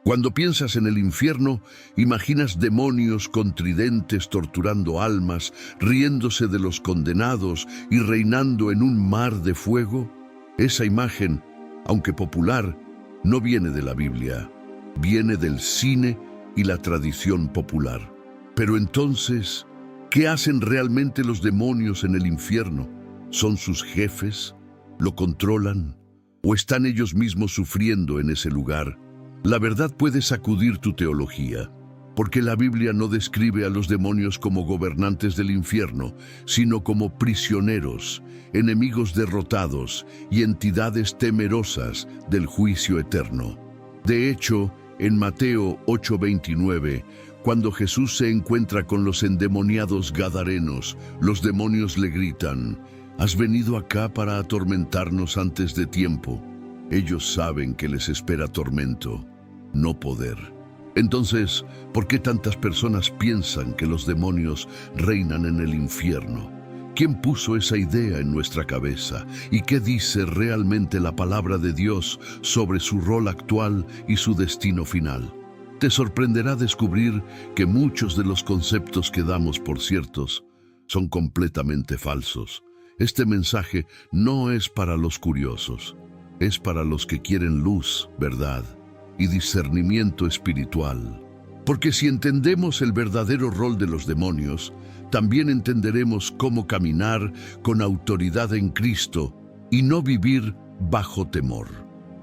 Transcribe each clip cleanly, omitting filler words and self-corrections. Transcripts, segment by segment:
Cuando piensas en el infierno, imaginas demonios con tridentes torturando almas, riéndose de los condenados y reinando en un mar de fuego. Esa imagen, aunque popular, no viene de la Biblia, viene del cine y la tradición popular. Pero entonces, ¿qué hacen realmente los demonios en el infierno? ¿Son sus jefes? ¿Lo controlan? ¿O están ellos mismos sufriendo en ese lugar? La verdad puede sacudir tu teología, porque la Biblia no describe a los demonios como gobernantes del infierno, sino como prisioneros, enemigos derrotados y entidades temerosas del juicio eterno. De hecho, en Mateo 8:29, cuando Jesús se encuentra con los endemoniados gadarenos, los demonios le gritan: «¿Has venido acá para atormentarnos antes de tiempo?» Ellos saben que les espera tormento, no poder. Entonces, ¿por qué tantas personas piensan que los demonios reinan en el infierno? ¿Quién puso esa idea en nuestra cabeza? ¿Y qué dice realmente la palabra de Dios sobre su rol actual y su destino final? Te sorprenderá descubrir que muchos de los conceptos que damos por ciertos son completamente falsos. Este mensaje no es para los curiosos. Es para los que quieren luz, verdad y discernimiento espiritual. Porque si entendemos el verdadero rol de los demonios, también entenderemos cómo caminar con autoridad en Cristo y no vivir bajo temor.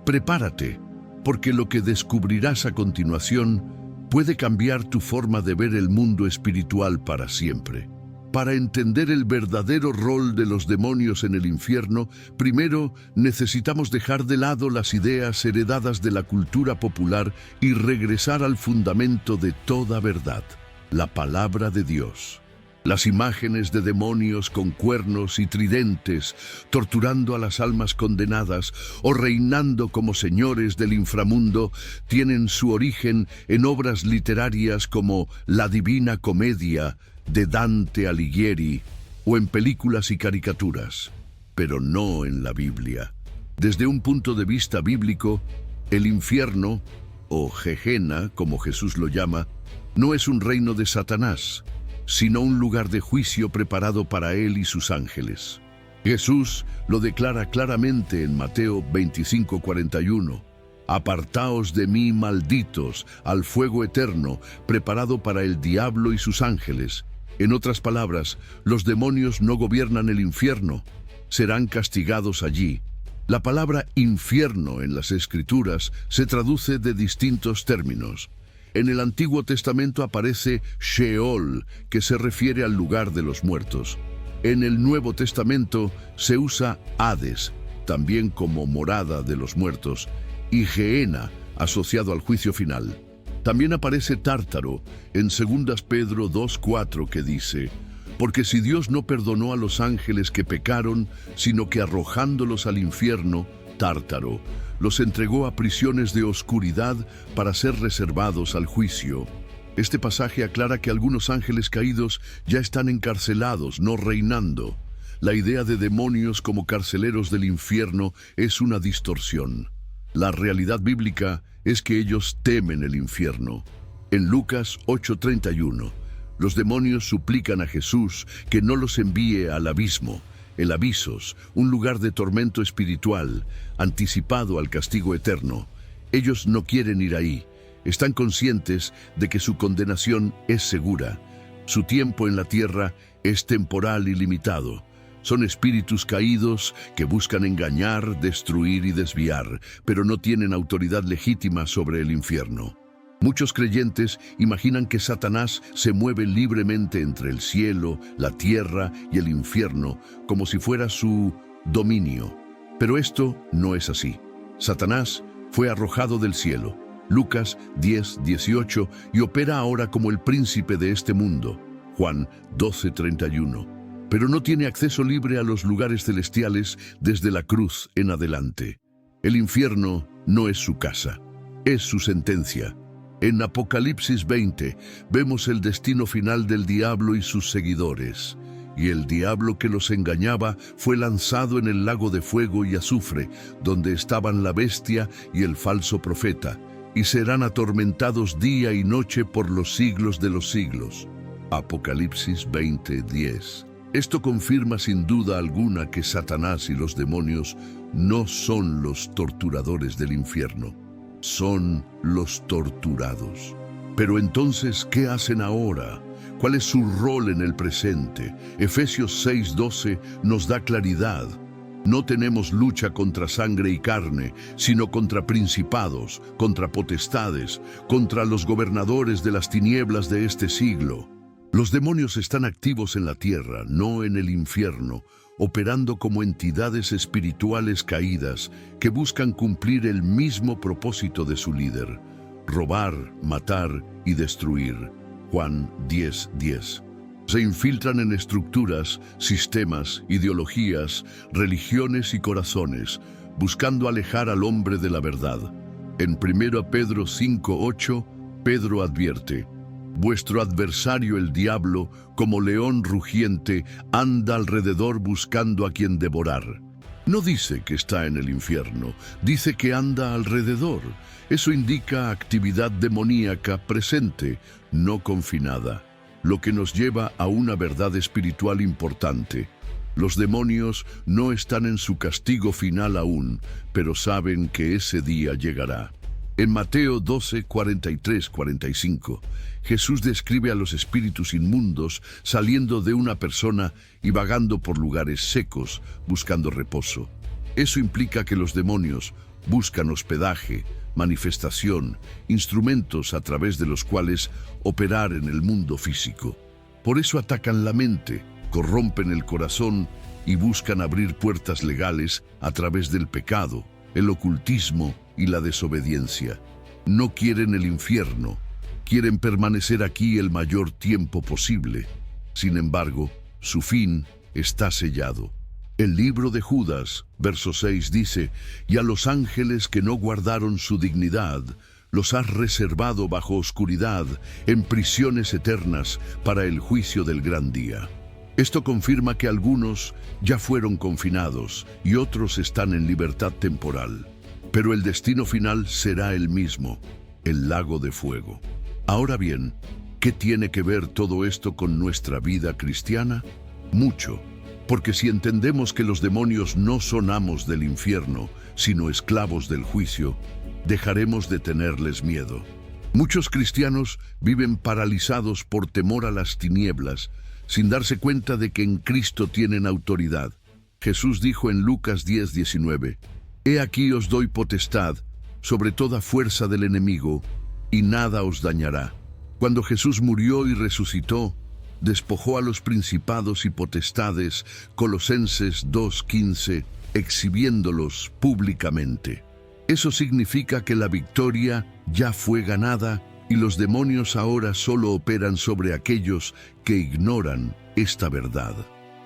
Prepárate, porque lo que descubrirás a continuación puede cambiar tu forma de ver el mundo espiritual para siempre. Para entender el verdadero rol de los demonios en el infierno, primero necesitamos dejar de lado las ideas heredadas de la cultura popular y regresar al fundamento de toda verdad, la palabra de Dios. Las imágenes de demonios con cuernos y tridentes, torturando a las almas condenadas o reinando como señores del inframundo, tienen su origen en obras literarias como La Divina Comedia, de Dante Alighieri, o en películas y caricaturas, pero no en la Biblia. Desde un punto de vista bíblico, el infierno, o Gehenna, como Jesús lo llama, no es un reino de Satanás, sino un lugar de juicio preparado para él y sus ángeles. Jesús lo declara claramente en Mateo 25:41. «Apartaos de mí, malditos, al fuego eterno, preparado para el diablo y sus ángeles». En otras palabras, los demonios no gobiernan el infierno, serán castigados allí. La palabra infierno en las Escrituras se traduce de distintos términos. En el Antiguo Testamento aparece Sheol, que se refiere al lugar de los muertos. En el Nuevo Testamento se usa Hades, también como morada de los muertos, y Gehenna, asociado al juicio final. También aparece Tártaro en 2 Pedro 2:4, que dice: «Porque si Dios no perdonó a los ángeles que pecaron, sino que arrojándolos al infierno, Tártaro, los entregó a prisiones de oscuridad para ser reservados al juicio». Este pasaje aclara que algunos ángeles caídos ya están encarcelados, no reinando. La idea de demonios como carceleros del infierno es una distorsión. La realidad bíblica es que ellos temen el infierno. En Lucas 8:31, los demonios suplican a Jesús que no los envíe al abismo. El abisos, un lugar de tormento espiritual, anticipado al castigo eterno. Ellos no quieren ir ahí. Están conscientes de que su condenación es segura. Su tiempo en la tierra es temporal y limitado. Son espíritus caídos que buscan engañar, destruir y desviar, pero no tienen autoridad legítima sobre el infierno. Muchos creyentes imaginan que Satanás se mueve libremente entre el cielo, la tierra y el infierno, como si fuera su dominio. Pero esto no es así. Satanás fue arrojado del cielo, Lucas 10:18, y opera ahora como el príncipe de este mundo, Juan 12:31. Pero no tiene acceso libre a los lugares celestiales desde la cruz en adelante. El infierno no es su casa, es su sentencia. En Apocalipsis 20 vemos el destino final del diablo y sus seguidores. Y el diablo que los engañaba fue lanzado en el lago de fuego y azufre, donde estaban la bestia y el falso profeta, y serán atormentados día y noche por los siglos de los siglos. Apocalipsis 20:10. Esto confirma sin duda alguna que Satanás y los demonios no son los torturadores del infierno, son los torturados. Pero entonces, ¿qué hacen ahora? ¿Cuál es su rol en el presente? Efesios 6:12 nos da claridad. No tenemos lucha contra sangre y carne, sino contra principados, contra potestades, contra los gobernadores de las tinieblas de este siglo. Los demonios están activos en la tierra, no en el infierno, operando como entidades espirituales caídas que buscan cumplir el mismo propósito de su líder: robar, matar y destruir. Juan 10:10. Se infiltran en estructuras, sistemas, ideologías, religiones y corazones, buscando alejar al hombre de la verdad. En 1 Pedro 5:8, Pedro advierte: vuestro adversario el diablo, como león rugiente, anda alrededor buscando a quien devorar. No dice que está en el infierno, dice que anda alrededor. Eso indica actividad demoníaca presente, no confinada, lo que nos lleva a una verdad espiritual importante. Los demonios no están en su castigo final aún, pero saben que ese día llegará. En Mateo 12:43-45, Jesús describe a los espíritus inmundos saliendo de una persona y vagando por lugares secos, buscando reposo. Eso implica que los demonios buscan hospedaje, manifestación, instrumentos a través de los cuales operar en el mundo físico. Por eso atacan la mente, corrompen el corazón y buscan abrir puertas legales a través del pecado, el ocultismo y la desobediencia. No quieren el infierno, quieren permanecer aquí el mayor tiempo posible. Sin embargo, su fin está sellado. El libro de Judas, verso 6 dice: y a los ángeles que no guardaron su dignidad, los has reservado bajo oscuridad, en prisiones eternas, para el juicio del gran día. Esto confirma que algunos ya fueron confinados y otros están en libertad temporal. Pero el destino final será el mismo: el lago de fuego. Ahora bien, ¿qué tiene que ver todo esto con nuestra vida cristiana? Mucho, porque si entendemos que los demonios no son amos del infierno, sino esclavos del juicio, dejaremos de tenerles miedo. Muchos cristianos viven paralizados por temor a las tinieblas, sin darse cuenta de que en Cristo tienen autoridad. Jesús dijo en Lucas 10:19, «He aquí os doy potestad sobre toda fuerza del enemigo, y nada os dañará». Cuando Jesús murió y resucitó, despojó a los principados y potestades, Colosenses 2:15, exhibiéndolos públicamente. Eso significa que la victoria ya fue ganada y los demonios ahora solo operan sobre aquellos que ignoran esta verdad.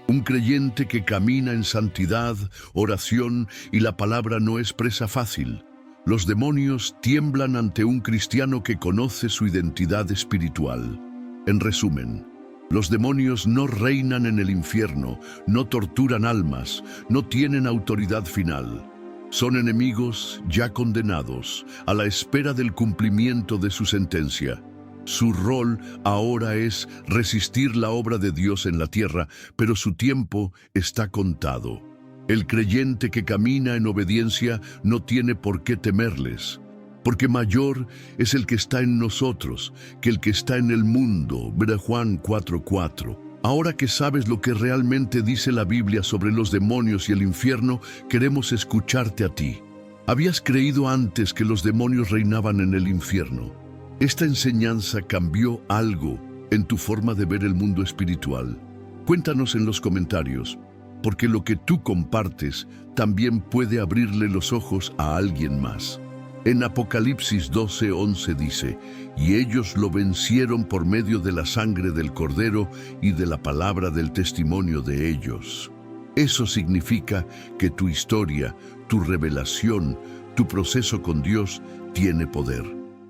Un creyente que camina en santidad, oración y la palabra no es presa fácil. Los demonios tiemblan ante un cristiano que conoce su identidad espiritual. En resumen, los demonios no reinan en el infierno, no torturan almas, no tienen autoridad final. Son enemigos ya condenados, a la espera del cumplimiento de su sentencia. Su rol ahora es resistir la obra de Dios en la tierra, pero su tiempo está contado. El creyente que camina en obediencia no tiene por qué temerles, porque mayor es el que está en nosotros que el que está en el mundo. Verá Juan 4:4. Ahora que sabes lo que realmente dice la Biblia sobre los demonios y el infierno, queremos escucharte a ti. ¿Habías creído antes que los demonios reinaban en el infierno? ¿Esta enseñanza cambió algo en tu forma de ver el mundo espiritual? Cuéntanos en los comentarios, porque lo que tú compartes también puede abrirle los ojos a alguien más. En Apocalipsis 12:11 dice, «Y ellos lo vencieron por medio de la sangre del Cordero y de la palabra del testimonio de ellos». Eso significa que tu historia, tu revelación, tu proceso con Dios tiene poder.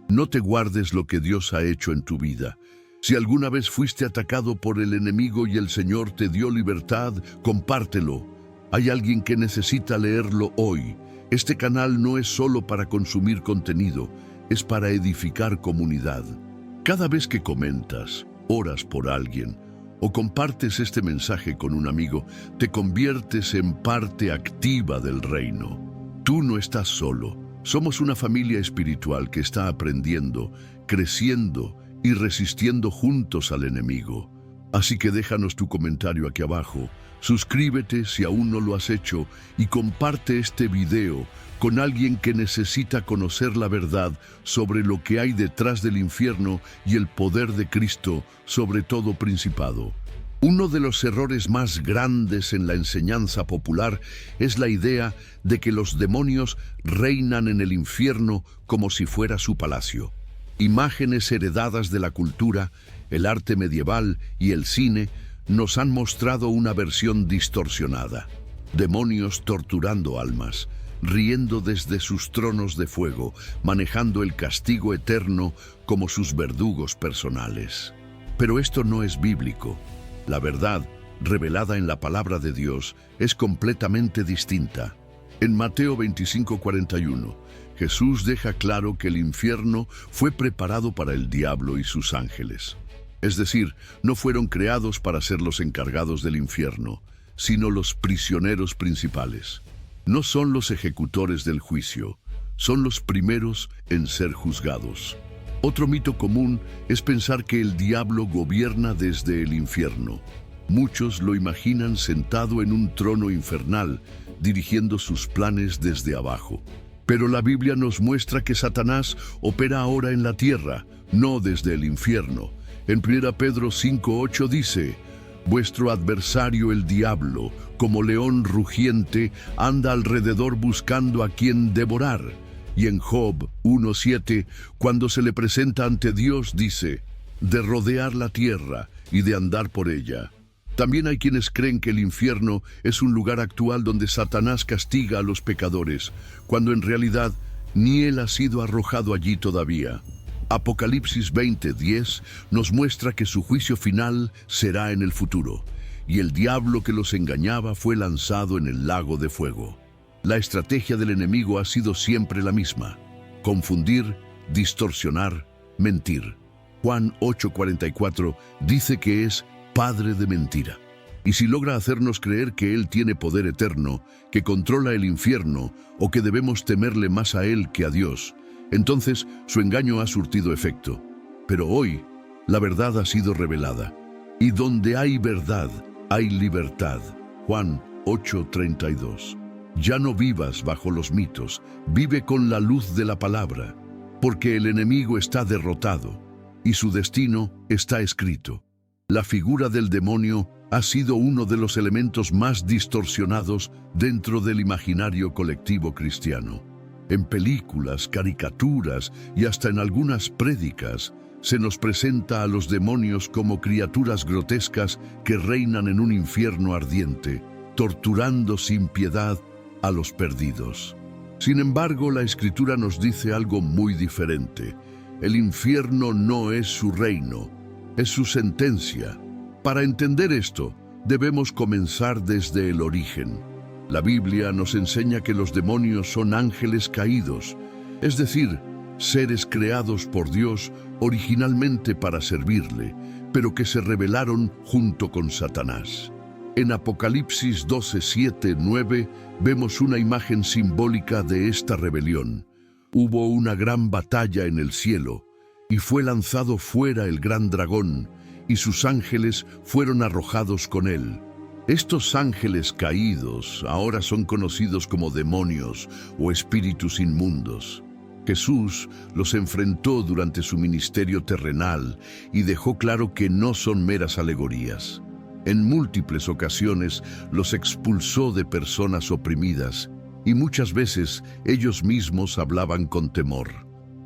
No te guardes lo que Dios ha hecho en tu vida. Si alguna vez fuiste atacado por el enemigo y el Señor te dio libertad, compártelo. Hay alguien que necesita leerlo hoy. Este canal no es solo para consumir contenido, es para edificar comunidad. Cada vez que comentas, oras por alguien o compartes este mensaje con un amigo, te conviertes en parte activa del reino. Tú no estás solo. Somos una familia espiritual que está aprendiendo, creciendo y resistiendo juntos al enemigo. Así que déjanos tu comentario aquí abajo, suscríbete si aún no lo has hecho y comparte este video con alguien que necesita conocer la verdad sobre lo que hay detrás del infierno y el poder de Cristo sobre todo principado. Uno de los errores más grandes en la enseñanza popular es la idea de que los demonios reinan en el infierno como si fuera su palacio. Imágenes heredadas de la cultura, el arte medieval y el cine nos han mostrado una versión distorsionada. Demonios torturando almas, riendo desde sus tronos de fuego, manejando el castigo eterno como sus verdugos personales. Pero esto no es bíblico. La verdad, revelada en la palabra de Dios, es completamente distinta. En Mateo 25:41, Jesús deja claro que el infierno fue preparado para el diablo y sus ángeles. Es decir, no fueron creados para ser los encargados del infierno, sino los prisioneros principales. No son los ejecutores del juicio, son los primeros en ser juzgados. Otro mito común es pensar que el diablo gobierna desde el infierno. Muchos lo imaginan sentado en un trono infernal, dirigiendo sus planes desde abajo. Pero la Biblia nos muestra que Satanás opera ahora en la tierra, no desde el infierno. En 1 Pedro 5:8 dice: vuestro adversario el diablo, como león rugiente, anda alrededor buscando a quien devorar. Y en Job 1:7, cuando se le presenta ante Dios, dice: de rodear la tierra y de andar por ella. También hay quienes creen que el infierno es un lugar actual donde Satanás castiga a los pecadores, cuando en realidad ni él ha sido arrojado allí todavía. Apocalipsis 20:10 nos muestra que su juicio final será en el futuro, y el diablo que los engañaba fue lanzado en el lago de fuego. La estrategia del enemigo ha sido siempre la misma: confundir, distorsionar, mentir. Juan 8:44 dice que es padre de mentira. Y si logra hacernos creer que él tiene poder eterno, que controla el infierno o que debemos temerle más a él que a Dios, entonces su engaño ha surtido efecto. Pero hoy, la verdad ha sido revelada. Y donde hay verdad, hay libertad. Juan 8:32. Ya no vivas bajo los mitos, vive con la luz de la palabra, porque el enemigo está derrotado y su destino está escrito. La figura del demonio ha sido uno de los elementos más distorsionados dentro del imaginario colectivo cristiano. En películas, caricaturas y hasta en algunas prédicas se nos presenta a los demonios como criaturas grotescas que reinan en un infierno ardiente, torturando sin piedad a los perdidos. Sin embargo, la Escritura nos dice algo muy diferente. El infierno no es su reino, es su sentencia. Para entender esto, debemos comenzar desde el origen. La Biblia nos enseña que los demonios son ángeles caídos, es decir, seres creados por Dios originalmente para servirle, pero que se rebelaron junto con Satanás. En Apocalipsis 12:7-9 vemos una imagen simbólica de esta rebelión. Hubo una gran batalla en el cielo, y fue lanzado fuera el gran dragón, y sus ángeles fueron arrojados con él. Estos ángeles caídos ahora son conocidos como demonios o espíritus inmundos. Jesús los enfrentó durante su ministerio terrenal y dejó claro que no son meras alegorías. En múltiples ocasiones los expulsó de personas oprimidas y muchas veces ellos mismos hablaban con temor.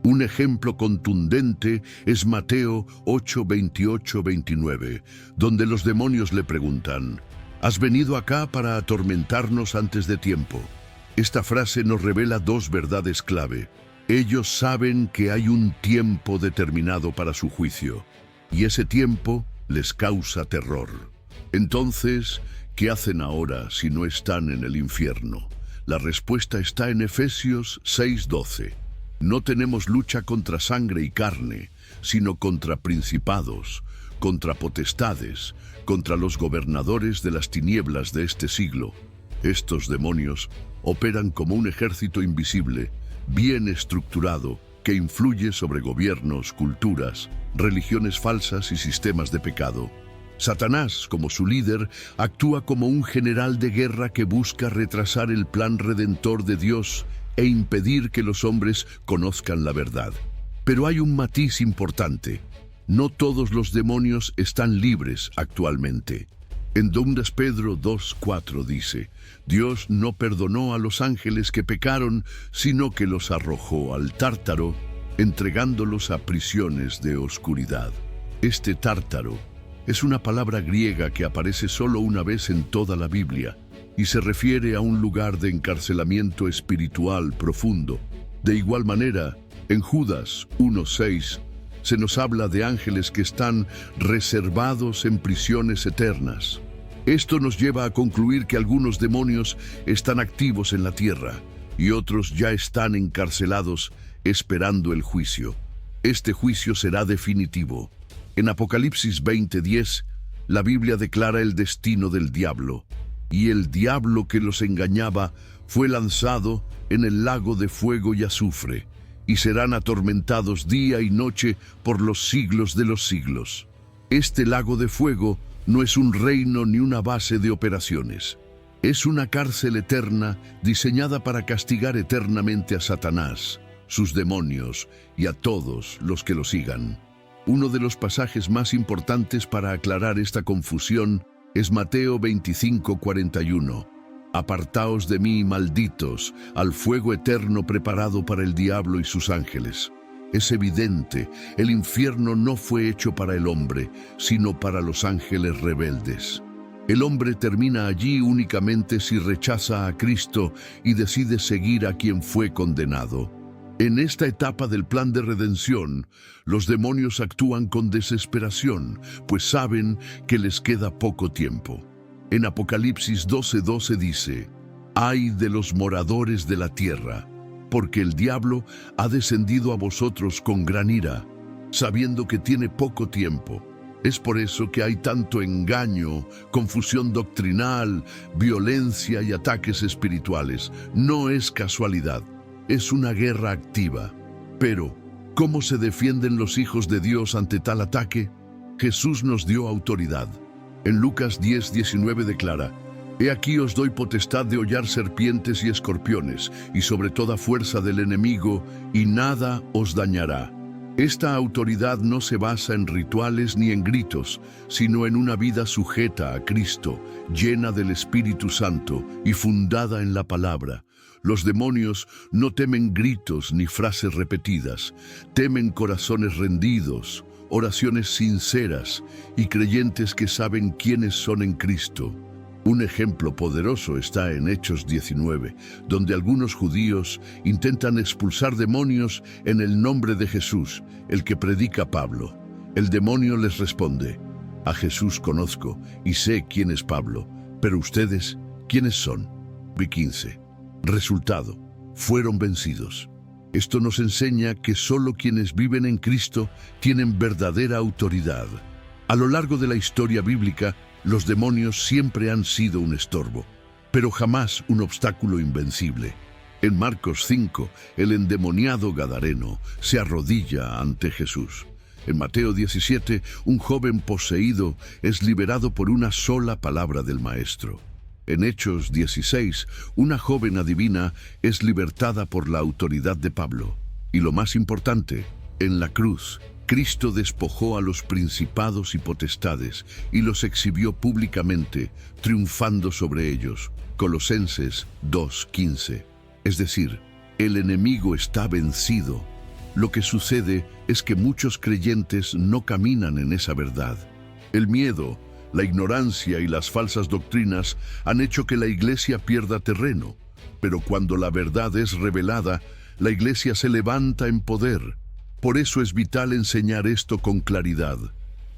Un ejemplo contundente es Mateo 8:28-29, donde los demonios le preguntan: ¿has venido acá para atormentarnos antes de tiempo? Esta frase nos revela dos verdades clave. Ellos saben que hay un tiempo determinado para su juicio, y ese tiempo les causa terror. Entonces, ¿qué hacen ahora si no están en el infierno? La respuesta está en Efesios 6:12. No tenemos lucha contra sangre y carne, sino contra principados, contra potestades, contra los gobernadores de las tinieblas de este siglo. Estos demonios operan como un ejército invisible, bien estructurado, que influye sobre gobiernos, culturas, religiones falsas y sistemas de pecado. Satanás, como su líder, actúa como un general de guerra que busca retrasar el plan redentor de Dios e impedir que los hombres conozcan la verdad. Pero hay un matiz importante. No todos los demonios están libres actualmente. En 2 Pedro 2:4 dice: Dios no perdonó a los ángeles que pecaron, sino que los arrojó al Tártaro, entregándolos a prisiones de oscuridad. Este Tártaro es una palabra griega que aparece solo una vez en toda la Biblia y se refiere a un lugar de encarcelamiento espiritual profundo. De igual manera, en Judas 1:6 se nos habla de ángeles que están reservados en prisiones eternas. Esto nos lleva a concluir que algunos demonios están activos en la tierra y otros ya están encarcelados esperando el juicio. Este juicio será definitivo. En Apocalipsis 20:10, la Biblia declara el destino del diablo. Y el diablo que los engañaba fue lanzado en el lago de fuego y azufre, y serán atormentados día y noche por los siglos de los siglos. Este lago de fuego no es un reino ni una base de operaciones. Es una cárcel eterna diseñada para castigar eternamente a Satanás, sus demonios y a todos los que lo sigan. Uno de los pasajes más importantes para aclarar esta confusión es Mateo 25:41. Apartaos de mí, malditos, al fuego eterno preparado para el diablo y sus ángeles. Es evidente, el infierno no fue hecho para el hombre, sino para los ángeles rebeldes. El hombre termina allí únicamente si rechaza a Cristo y decide seguir a quien fue condenado. En esta etapa del plan de redención, los demonios actúan con desesperación, pues saben que les queda poco tiempo. En Apocalipsis 12:12 dice: «Ay de los moradores de la tierra, porque el diablo ha descendido a vosotros con gran ira, sabiendo que tiene poco tiempo». Es por eso que hay tanto engaño, confusión doctrinal, violencia y ataques espirituales. No es casualidad. Es una guerra activa. Pero, ¿cómo se defienden los hijos de Dios ante tal ataque? Jesús nos dio autoridad. En Lucas 10:19 declara: «He aquí os doy potestad de hollar serpientes y escorpiones, y sobre toda fuerza del enemigo, y nada os dañará». Esta autoridad no se basa en rituales ni en gritos, sino en una vida sujeta a Cristo, llena del Espíritu Santo y fundada en la palabra. Los demonios no temen gritos ni frases repetidas, temen corazones rendidos, oraciones sinceras y creyentes que saben quiénes son en Cristo. Un ejemplo poderoso está en Hechos 19, donde algunos judíos intentan expulsar demonios en el nombre de Jesús, el que predica Pablo. El demonio les responde: «A Jesús conozco y sé quién es Pablo, pero ustedes, ¿quiénes son?». 15. Resultado: fueron vencidos. Esto nos enseña que solo quienes viven en Cristo tienen verdadera autoridad. A lo largo de la historia bíblica, los demonios siempre han sido un estorbo, pero jamás un obstáculo invencible. En Marcos 5, el endemoniado gadareno se arrodilla ante Jesús. En Mateo 17, un joven poseído es liberado por una sola palabra del Maestro. En Hechos 16, una joven adivina es libertada por la autoridad de Pablo. Y lo más importante, en la cruz, Cristo despojó a los principados y potestades y los exhibió públicamente, triunfando sobre ellos. Colosenses 2:15. Es decir, el enemigo está vencido. Lo que sucede es que muchos creyentes no caminan en esa verdad. El miedo, la ignorancia y las falsas doctrinas han hecho que la iglesia pierda terreno. Pero cuando la verdad es revelada, la iglesia se levanta en poder. Por eso es vital enseñar esto con claridad.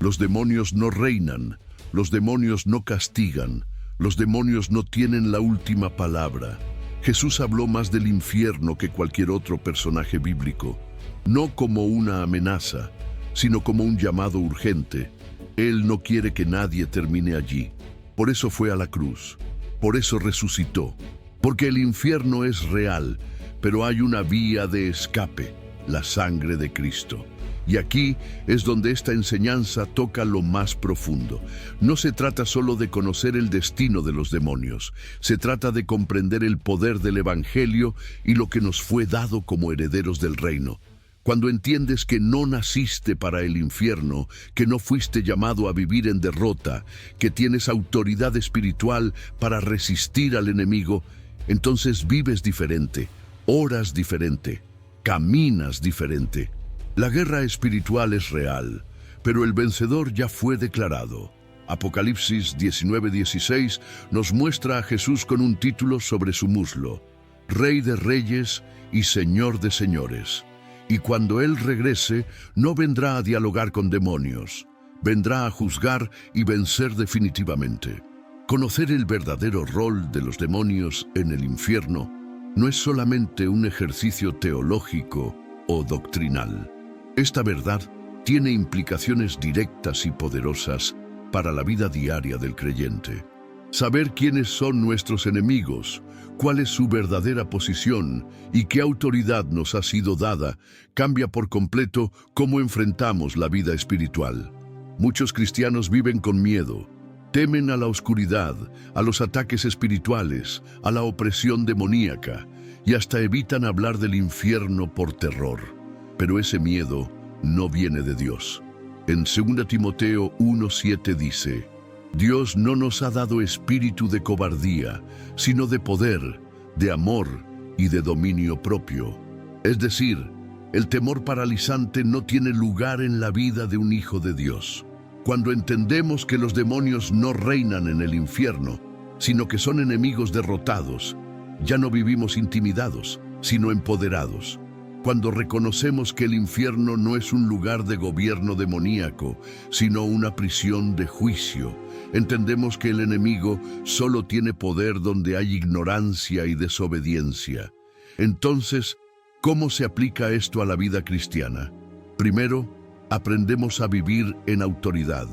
Los demonios no reinan, los demonios no castigan, los demonios no tienen la última palabra. Jesús habló más del infierno que cualquier otro personaje bíblico, no como una amenaza, sino como un llamado urgente. Él no quiere que nadie termine allí. Por eso fue a la cruz, por eso resucitó, porque el infierno es real, pero hay una vía de escape, la sangre de Cristo. Y aquí es donde esta enseñanza toca lo más profundo. No se trata solo de conocer el destino de los demonios, se trata de comprender el poder del Evangelio y lo que nos fue dado como herederos del reino. Cuando entiendes que no naciste para el infierno, que no fuiste llamado a vivir en derrota, que tienes autoridad espiritual para resistir al enemigo, entonces vives diferente, oras diferente, caminas diferente. La guerra espiritual es real, pero el vencedor ya fue declarado. Apocalipsis 19:16 nos muestra a Jesús con un título sobre su muslo: Rey de Reyes y Señor de Señores. Y cuando Él regrese, no vendrá a dialogar con demonios, vendrá a juzgar y vencer definitivamente. Conocer el verdadero rol de los demonios en el infierno no es solamente un ejercicio teológico o doctrinal. Esta verdad tiene implicaciones directas y poderosas para la vida diaria del creyente. Saber quiénes son nuestros enemigos, cuál es su verdadera posición y qué autoridad nos ha sido dada, cambia por completo cómo enfrentamos la vida espiritual. Muchos cristianos viven con miedo, temen a la oscuridad, a los ataques espirituales, a la opresión demoníaca y hasta evitan hablar del infierno por terror. Pero ese miedo no viene de Dios. En 2 Timoteo 1:7 dice: Dios no nos ha dado espíritu de cobardía, sino de poder, de amor y de dominio propio. Es decir, el temor paralizante no tiene lugar en la vida de un hijo de Dios. Cuando entendemos que los demonios no reinan en el infierno, sino que son enemigos derrotados, ya no vivimos intimidados, sino empoderados. Cuando reconocemos que el infierno no es un lugar de gobierno demoníaco, sino una prisión de juicio, entendemos que el enemigo solo tiene poder donde hay ignorancia y desobediencia. Entonces, ¿cómo se aplica esto a la vida cristiana? Primero, aprendemos a vivir en autoridad.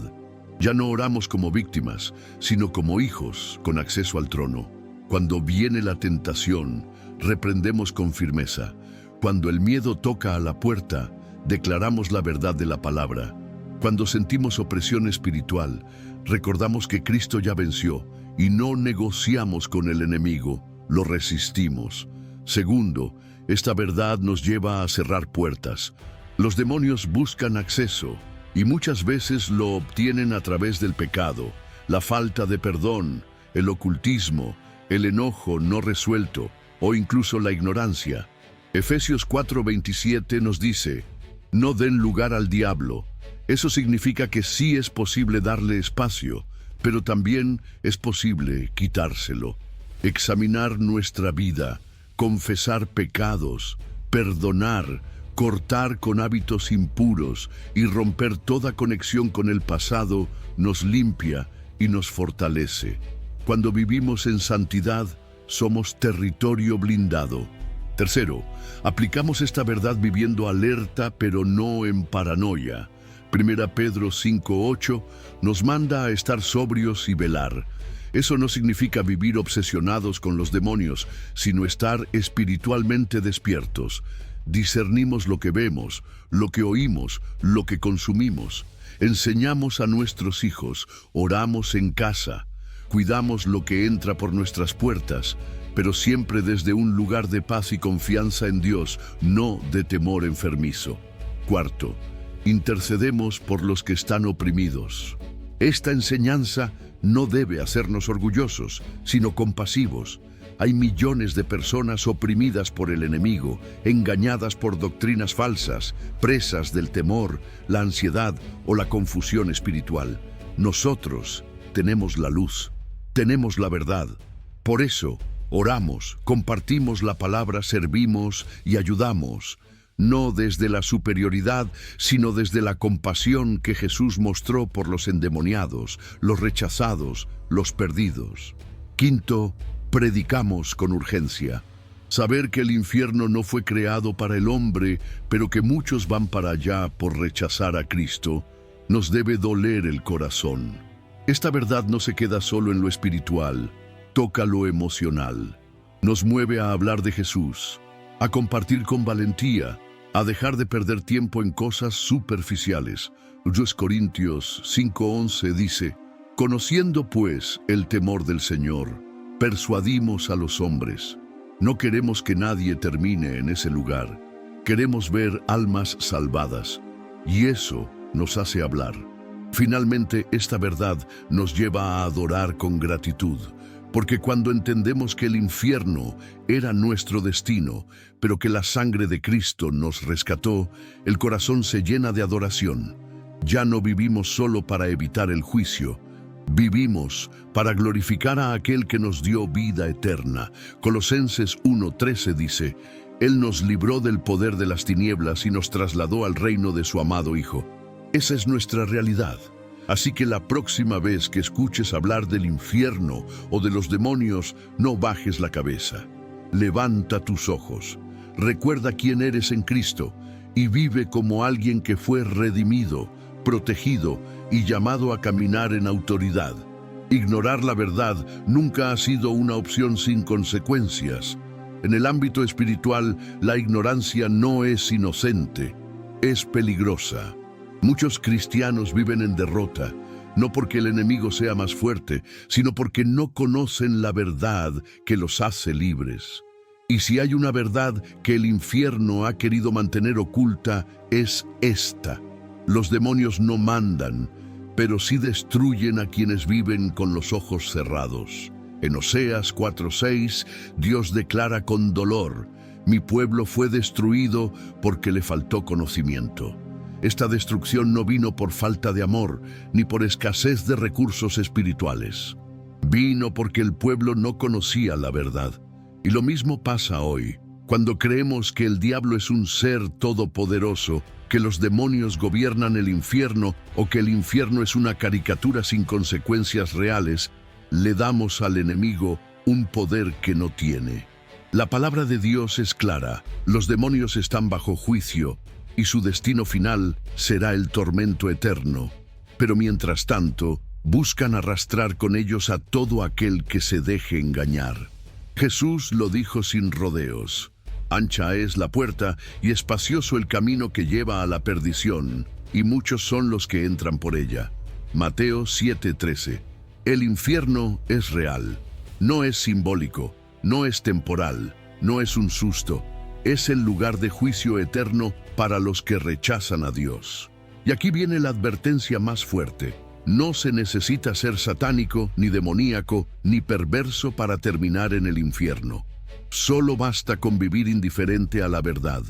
Ya no oramos como víctimas, sino como hijos con acceso al trono. Cuando viene la tentación, reprendemos con firmeza. Cuando el miedo toca a la puerta, declaramos la verdad de la palabra. Cuando sentimos opresión espiritual, recordamos que Cristo ya venció y no negociamos con el enemigo, lo resistimos. Segundo, esta verdad nos lleva a cerrar puertas. Los demonios buscan acceso y muchas veces lo obtienen a través del pecado, la falta de perdón, el ocultismo, el enojo no resuelto o incluso la ignorancia. Efesios 4:27 nos dice: no den lugar al diablo. Eso significa que sí es posible darle espacio, pero también es posible quitárselo. Examinar nuestra vida, confesar pecados, perdonar, cortar con hábitos impuros y romper toda conexión con el pasado nos limpia y nos fortalece. Cuando vivimos en santidad, somos territorio blindado. Tercero, aplicamos esta verdad viviendo alerta pero no en paranoia. 1 Pedro 5:8 nos manda a estar sobrios y velar. Eso no significa vivir obsesionados con los demonios, sino estar espiritualmente despiertos. Discernimos lo que vemos, lo que oímos, lo que consumimos. Enseñamos a nuestros hijos, oramos en casa, cuidamos lo que entra por nuestras puertas, pero siempre desde un lugar de paz y confianza en Dios, no de temor enfermizo. Cuarto, intercedemos por los que están oprimidos. Esta enseñanza no debe hacernos orgullosos, sino compasivos. Hay millones de personas oprimidas por el enemigo, engañadas por doctrinas falsas, presas del temor, la ansiedad o la confusión espiritual. Nosotros tenemos la luz, tenemos la verdad. Por eso, oramos, compartimos la palabra, servimos y ayudamos, no desde la superioridad, sino desde la compasión que Jesús mostró por los endemoniados, los rechazados, los perdidos. Quinto, predicamos con urgencia. Saber que el infierno no fue creado para el hombre, pero que muchos van para allá por rechazar a Cristo, nos debe doler el corazón. Esta verdad no se queda solo en lo espiritual, toca lo emocional. Nos mueve a hablar de Jesús, a compartir con valentía, a dejar de perder tiempo en cosas superficiales. 2 Corintios 5:11 dice: conociendo pues el temor del Señor, persuadimos a los hombres. No queremos que nadie termine en ese lugar. Queremos ver almas salvadas, y eso nos hace hablar. Finalmente, esta verdad nos lleva a adorar con gratitud, porque cuando entendemos que el infierno era nuestro destino, pero que la sangre de Cristo nos rescató, el corazón se llena de adoración. Ya no vivimos solo para evitar el juicio, vivimos para glorificar a aquel que nos dio vida eterna. Colosenses 1:13 dice: Él nos libró del poder de las tinieblas y nos trasladó al reino de su amado Hijo. Esa es nuestra realidad. Así que la próxima vez que escuches hablar del infierno o de los demonios, no bajes la cabeza. Levanta tus ojos, recuerda quién eres en Cristo y vive como alguien que fue redimido, protegido y llamado a caminar en autoridad. Ignorar la verdad nunca ha sido una opción sin consecuencias. En el ámbito espiritual, la ignorancia no es inocente, es peligrosa. Muchos cristianos viven en derrota, no porque el enemigo sea más fuerte, sino porque no conocen la verdad que los hace libres. Y si hay una verdad que el infierno ha querido mantener oculta, es esta: los demonios no mandan, pero sí destruyen a quienes viven con los ojos cerrados. En Oseas 4:6, Dios declara con dolor: mi pueblo fue destruido porque le faltó conocimiento. Esta destrucción no vino por falta de amor, ni por escasez de recursos espirituales. Vino porque el pueblo no conocía la verdad. Y lo mismo pasa hoy, cuando creemos que el diablo es un ser todopoderoso, que los demonios gobiernan el infierno o que el infierno es una caricatura sin consecuencias reales. Le damos al enemigo un poder que no tiene. La palabra de Dios es clara: los demonios están bajo juicio y su destino final será el tormento eterno. Pero mientras tanto, buscan arrastrar con ellos a todo aquel que se deje engañar. Jesús lo dijo sin rodeos: ancha es la puerta y espacioso el camino que lleva a la perdición, y muchos son los que entran por ella. Mateo 7:13. El infierno es real, no es simbólico, no es temporal, no es un susto. Es el lugar de juicio eterno para los que rechazan a Dios. Y aquí viene la advertencia más fuerte: no se necesita ser satánico, ni demoníaco, ni perverso para terminar en el infierno. Solo basta con vivir indiferente a la verdad,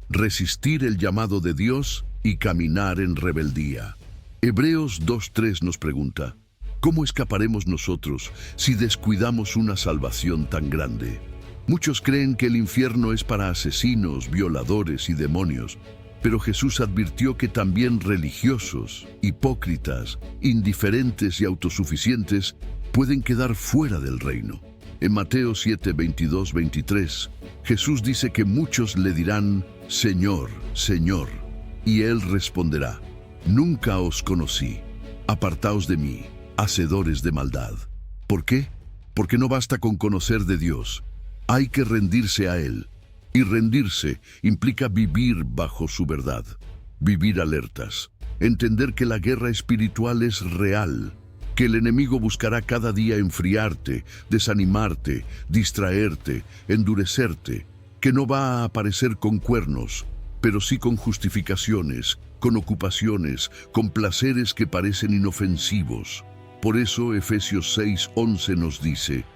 resistir el llamado de Dios y caminar en rebeldía. Hebreos 2:3 nos pregunta: ¿cómo escaparemos nosotros si descuidamos una salvación tan grande? Muchos creen que el infierno es para asesinos, violadores y demonios, pero Jesús advirtió que también religiosos, hipócritas, indiferentes y autosuficientes pueden quedar fuera del reino. En Mateo 7:22-23, Jesús dice que muchos le dirán: Señor, Señor, y Él responderá: nunca os conocí, apartaos de mí, hacedores de maldad. ¿Por qué? Porque no basta con conocer de Dios, hay que rendirse a Él. Y rendirse implica vivir bajo su verdad, vivir alertas, entender que la guerra espiritual es real, que el enemigo buscará cada día enfriarte, desanimarte, distraerte, endurecerte, que no va a aparecer con cuernos, pero sí con justificaciones, con ocupaciones, con placeres que parecen inofensivos. Por eso Efesios 6:11 nos dice: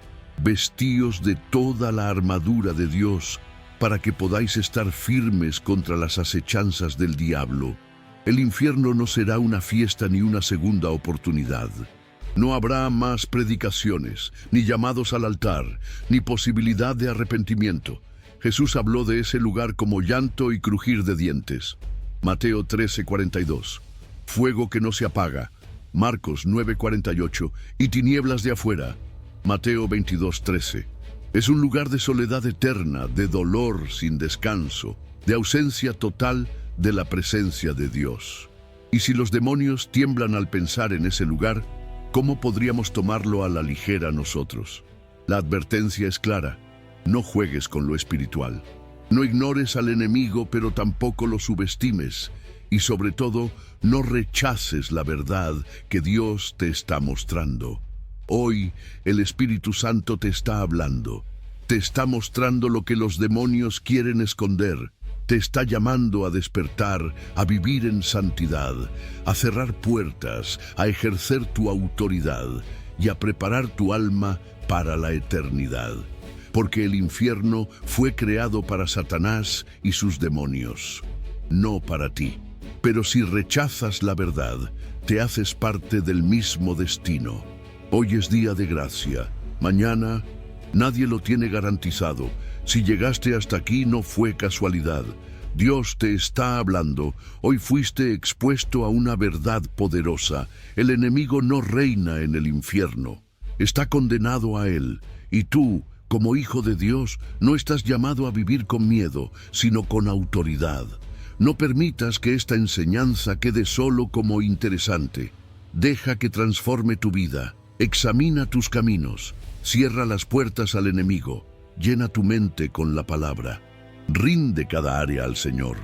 vestíos de toda la armadura de Dios, para que podáis estar firmes contra las acechanzas del diablo. El infierno no será una fiesta ni una segunda oportunidad. No habrá más predicaciones, ni llamados al altar, ni posibilidad de arrepentimiento. Jesús habló de ese lugar como llanto y crujir de dientes. Mateo 13:42. Fuego que no se apaga. Marcos 9:48. Y tinieblas de afuera. Mateo 22:13. Es un lugar de soledad eterna, de dolor sin descanso, de ausencia total de la presencia de Dios. Y si los demonios tiemblan al pensar en ese lugar, ¿cómo podríamos tomarlo a la ligera nosotros? La advertencia es clara: no juegues con lo espiritual. No ignores al enemigo, pero tampoco lo subestimes. Y sobre todo, no rechaces la verdad que Dios te está mostrando. Hoy, el Espíritu Santo te está hablando. Te está mostrando lo que los demonios quieren esconder. Te está llamando a despertar, a vivir en santidad, a cerrar puertas, a ejercer tu autoridad y a preparar tu alma para la eternidad. Porque el infierno fue creado para Satanás y sus demonios, no para ti. Pero si rechazas la verdad, te haces parte del mismo destino. Hoy es día de gracia. Mañana, nadie lo tiene garantizado. Si llegaste hasta aquí, no fue casualidad. Dios te está hablando. Hoy fuiste expuesto a una verdad poderosa. El enemigo no reina en el infierno. Está condenado a él. Y tú, como hijo de Dios, no estás llamado a vivir con miedo, sino con autoridad. No permitas que esta enseñanza quede solo como interesante. Deja que transforme tu vida. Examina tus caminos. Cierra las puertas al enemigo. Llena tu mente con la palabra. Rinde cada área al Señor.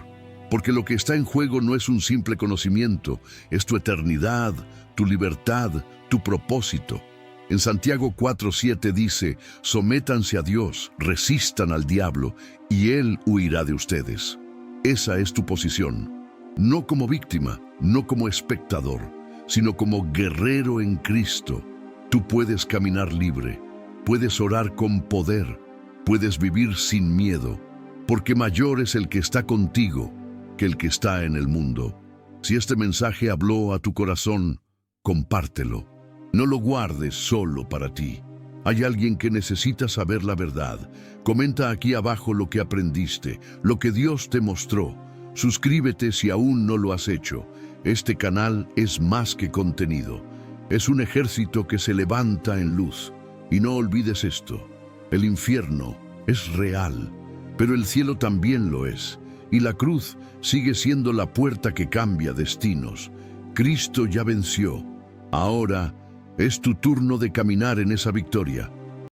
Porque lo que está en juego no es un simple conocimiento, es tu eternidad, tu libertad, tu propósito. En Santiago 4:7 dice: sométanse a Dios, resistan al diablo, y Él huirá de ustedes. Esa es tu posición, no como víctima, no como espectador, sino como guerrero en Cristo. Tú puedes caminar libre, puedes orar con poder, puedes vivir sin miedo, porque mayor es el que está contigo que el que está en el mundo. Si este mensaje habló a tu corazón, compártelo. No lo guardes solo para ti. Hay alguien que necesita saber la verdad. Comenta aquí abajo lo que aprendiste, lo que Dios te mostró. Suscríbete si aún no lo has hecho. Este canal es más que contenido. Es un ejército que se levanta en luz. Y no olvides esto: el infierno es real, pero el cielo también lo es. Y la cruz sigue siendo la puerta que cambia destinos. Cristo ya venció. Ahora es tu turno de caminar en esa victoria.